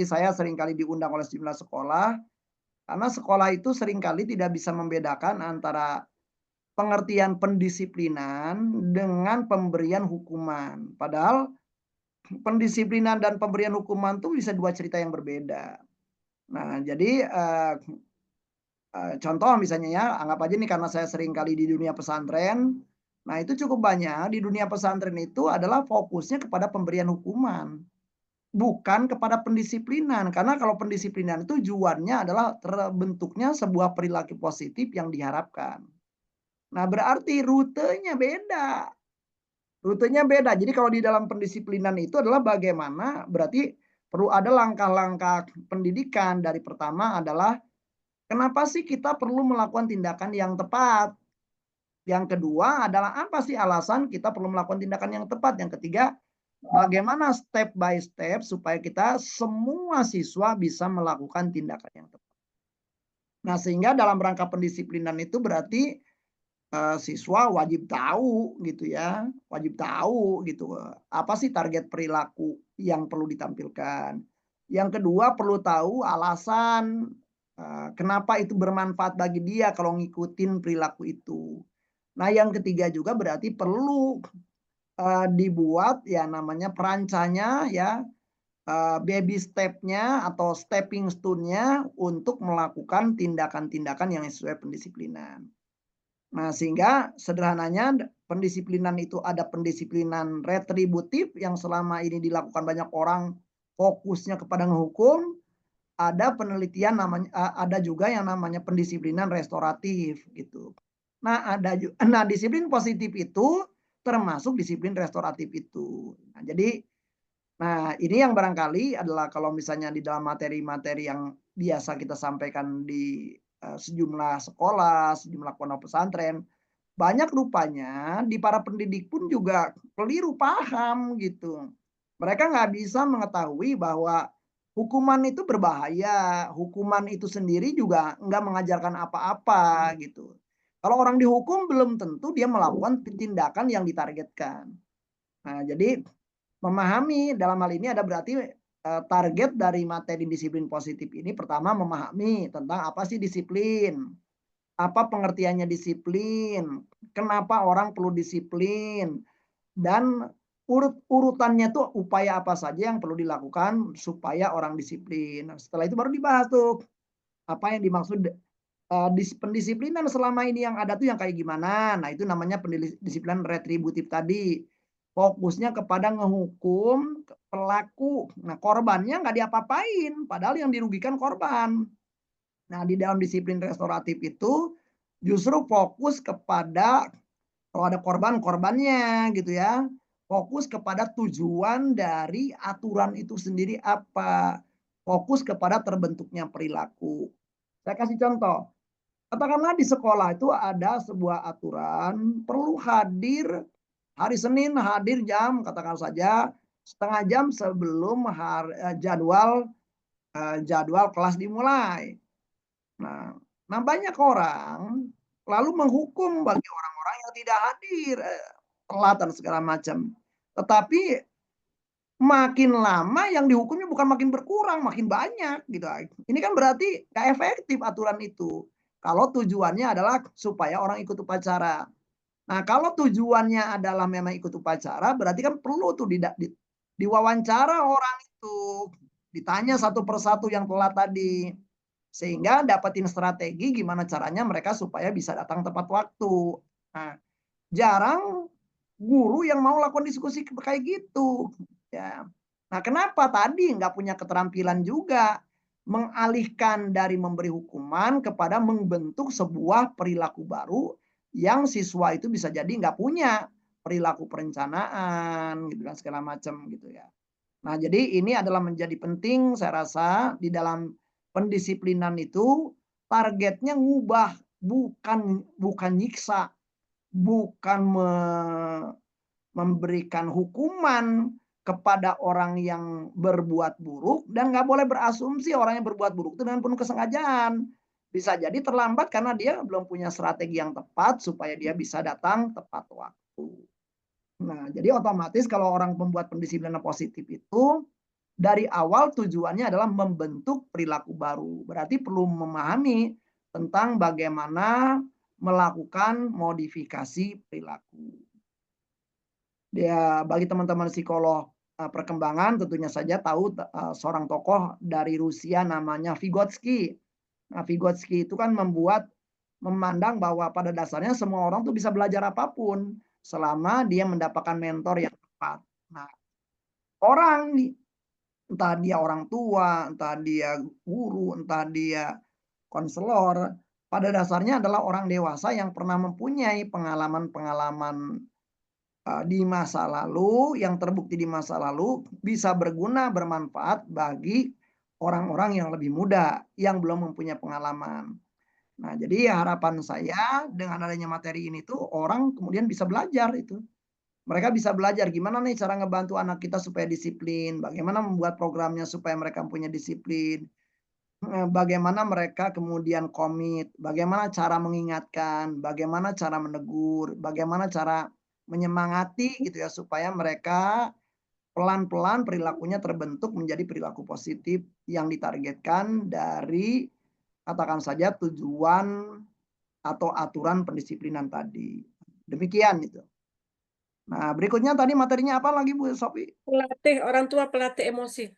saya seringkali diundang oleh sejumlah sekolah, karena sekolah itu seringkali tidak bisa membedakan antara pengertian pendisiplinan dengan pemberian hukuman. Padahal pendisiplinan dan pemberian hukuman tuh bisa 2 cerita yang berbeda. Nah, jadi, contoh misalnya ya, anggap aja nih karena saya sering kali di dunia pesantren, nah itu cukup banyak di dunia pesantren itu adalah fokusnya kepada pemberian hukuman, bukan kepada pendisiplinan. Karena kalau pendisiplinan itu tujuannya adalah terbentuknya sebuah perilaku positif yang diharapkan. Nah, berarti rutenya beda. Jadi kalau di dalam pendisiplinan itu adalah bagaimana berarti perlu ada langkah-langkah pendidikan. Dari pertama adalah kenapa sih kita perlu melakukan tindakan yang tepat? Yang kedua adalah apa sih alasan kita perlu melakukan tindakan yang tepat? Yang ketiga, bagaimana step by step supaya kita semua siswa bisa melakukan tindakan yang tepat. Nah, sehingga dalam rangka pendisiplinan itu berarti siswa wajib tahu gitu ya, wajib tahu gitu, apa sih target perilaku yang perlu ditampilkan. Yang kedua perlu tahu alasan, kenapa itu bermanfaat bagi dia kalau ngikutin perilaku itu. Nah, yang ketiga juga berarti perlu, dibuat ya namanya perancanya ya, baby step-nya atau stepping stone-nya untuk melakukan tindakan-tindakan yang sesuai pendisiplinan. Nah, sehingga sederhananya pendisiplinan itu ada pendisiplinan retributif yang selama ini dilakukan banyak orang fokusnya kepada ngehukum, ada penelitian namanya ada juga yang namanya pendisiplinan restoratif gitu. Nah, nah disiplin positif itu termasuk disiplin restoratif itu. Nah, ini yang barangkali adalah kalau misalnya di dalam materi-materi yang biasa kita sampaikan di, sejumlah sekolah, sejumlah pondok pesantren, banyak rupanya di para pendidik pun juga keliru paham gitu. Mereka nggak bisa mengetahui bahwa hukuman itu berbahaya, hukuman itu sendiri juga nggak mengajarkan apa-apa gitu. Kalau orang dihukum belum tentu dia melakukan tindakan yang ditargetkan. Nah, jadi memahami dalam hal ini ada berarti, target dari materi disiplin positif ini pertama memahami tentang apa sih disiplin, apa pengertiannya disiplin, kenapa orang perlu disiplin, dan urutannya tuh upaya apa saja yang perlu dilakukan supaya orang disiplin. Nah, setelah itu baru dibahas tuh, apa yang dimaksud, pendisiplinan selama ini yang ada tuh yang kayak gimana. Nah, itu namanya disiplin retributif tadi. Fokusnya kepada ngehukum pelaku. Nah, korbannya nggak diapa-apain, padahal yang dirugikan korban. Nah, di dalam disiplin restoratif itu justru fokus kepada kalau ada korban, korbannya gitu ya. Fokus kepada tujuan dari aturan itu sendiri apa. Fokus kepada terbentuknya perilaku. Saya kasih contoh, katakanlah di sekolah itu ada sebuah aturan perlu hadir hari Senin, hadir jam katakan saja setengah jam sebelum jadwal kelas dimulai. Nah nah banyak orang lalu menghukum bagi orang-orang yang tidak hadir, telat dan segala macam. Tetapi makin lama yang dihukumnya bukan makin berkurang, makin banyak gitu. Ini kan berarti nggak efektif aturan itu. Kalau tujuannya adalah supaya orang ikut upacara. Nah, kalau tujuannya adalah memang ikut upacara, berarti kan perlu tuh diwawancara orang itu, ditanya satu persatu yang telat tadi, sehingga dapetin strategi gimana caranya mereka supaya bisa datang tepat waktu. Nah, jarang guru yang mau lakukan diskusi kayak gitu, ya. Nah, kenapa tadi nggak punya keterampilan juga mengalihkan dari memberi hukuman kepada membentuk sebuah perilaku baru yang siswa itu bisa jadi nggak punya perilaku perencanaan gitu dan segala macam gitu ya. Nah, jadi ini adalah menjadi penting saya rasa di dalam pendisiplinan itu targetnya ngubah, bukan bukan nyiksa, bukan memberikan hukuman kepada orang yang berbuat buruk dan nggak boleh berasumsi orang yang berbuat buruk itu dengan penuh kesengajaan. Bisa jadi terlambat karena dia belum punya strategi yang tepat supaya dia bisa datang tepat waktu. Nah, jadi otomatis kalau orang membuat pendisiplinan positif itu dari awal tujuannya adalah membentuk perilaku baru. Berarti perlu memahami tentang bagaimana melakukan modifikasi perilaku. Ya, bagi teman-teman psikolog, perkembangan tentunya saja tahu seorang tokoh dari Rusia namanya Vygotsky. Nah, Vygotsky itu kan memandang bahwa pada dasarnya semua orang tuh bisa belajar apapun selama dia mendapatkan mentor yang tepat. Nah, orang nih, entah dia orang tua, entah dia guru, entah dia konselor, pada dasarnya adalah orang dewasa yang pernah mempunyai pengalaman-pengalaman di masa lalu, yang terbukti di masa lalu bisa berguna, bermanfaat bagi orang-orang yang lebih muda, yang belum mempunyai pengalaman. Nah, jadi harapan saya dengan adanya materi ini tuh orang kemudian bisa belajar itu. Mereka bisa belajar gimana nih cara ngebantu anak kita supaya disiplin, bagaimana membuat programnya supaya mereka punya disiplin, bagaimana mereka kemudian komit, bagaimana cara mengingatkan, bagaimana cara menegur, bagaimana cara menyemangati gitu ya supaya mereka pelan-pelan perilakunya terbentuk menjadi perilaku positif yang ditargetkan dari katakan saja tujuan atau aturan pendisiplinan tadi. Demikian itu. Nah, berikutnya tadi materinya apa lagi Bu Sofi? Pelatih orang tua pelatih emosi.